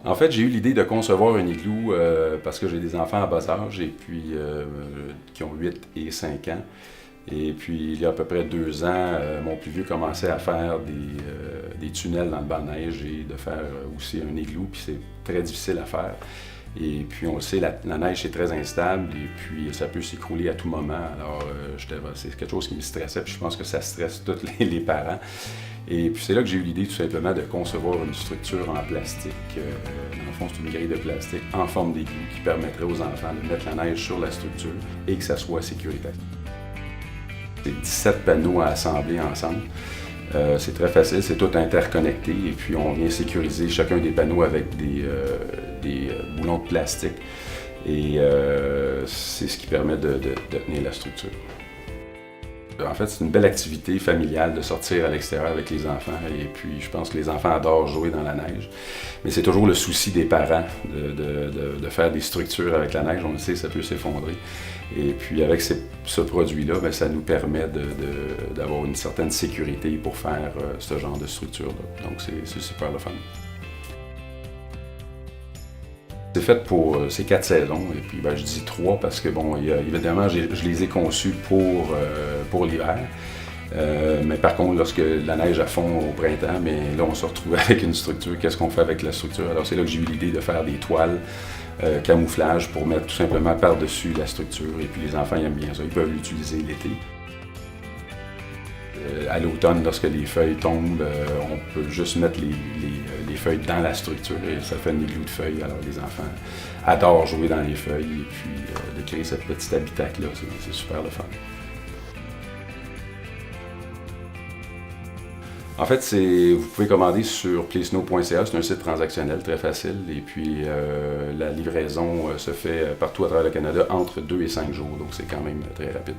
En fait, j'ai eu l'idée de concevoir un igloo parce que j'ai des enfants à bas âge et puis qui ont 8 et 5 ans. Et puis, il y a à peu près 2 ans, mon plus vieux commençait à faire des tunnels dans le banc de neige et de faire aussi un igloo, puis c'est très difficile à faire. Et puis, on le sait, la neige, c'est très instable et puis ça peut s'écrouler à tout moment. Alors, c'est quelque chose qui me stressait, puis je pense que ça stresse tous les parents. Et puis, c'est là que j'ai eu l'idée, tout simplement, de concevoir une structure en plastique. Dans le fond, c'est une grille de plastique en forme d'igloo qui permettrait aux enfants de mettre la neige sur la structure et que ça soit sécuritaire. C'est 17 panneaux à assembler ensemble. C'est très facile, c'est tout interconnecté et puis on vient sécuriser chacun des panneaux avec des boulons de plastique et c'est ce qui permet de tenir la structure. En fait, c'est une belle activité familiale de sortir à l'extérieur avec les enfants et puis je pense que les enfants adorent jouer dans la neige. Mais c'est toujours le souci des parents de faire des structures avec la neige. On le sait, ça peut s'effondrer. Et puis avec ce produit-là, bien, ça nous permet d'avoir une certaine sécurité pour faire ce genre de structure-là. Donc c'est super le fun. C'est fait pour ces 4 saisons, et puis ben, je dis 3 parce que, bon, évidemment, je les ai conçus pour l'hiver. Mais par contre, lorsque la neige a fond au printemps, mais là, on se retrouve avec une structure. Qu'est-ce qu'on fait avec la structure? Alors, c'est là que j'ai eu l'idée de faire des toiles camouflage pour mettre tout simplement par-dessus la structure. Et puis, les enfants aiment bien ça. Ils peuvent l'utiliser l'été. À l'automne, lorsque les feuilles tombent, on peut juste mettre les feuilles dans la structure et ça fait un igloo de feuilles. Alors les enfants adorent jouer dans les feuilles et puis de créer cette petite habitacle-là, c'est super le fun. En fait, vous pouvez commander sur playsnow.ca, c'est un site transactionnel très facile et puis la livraison se fait partout à travers le Canada entre 2 et 5 jours, donc c'est quand même très rapide.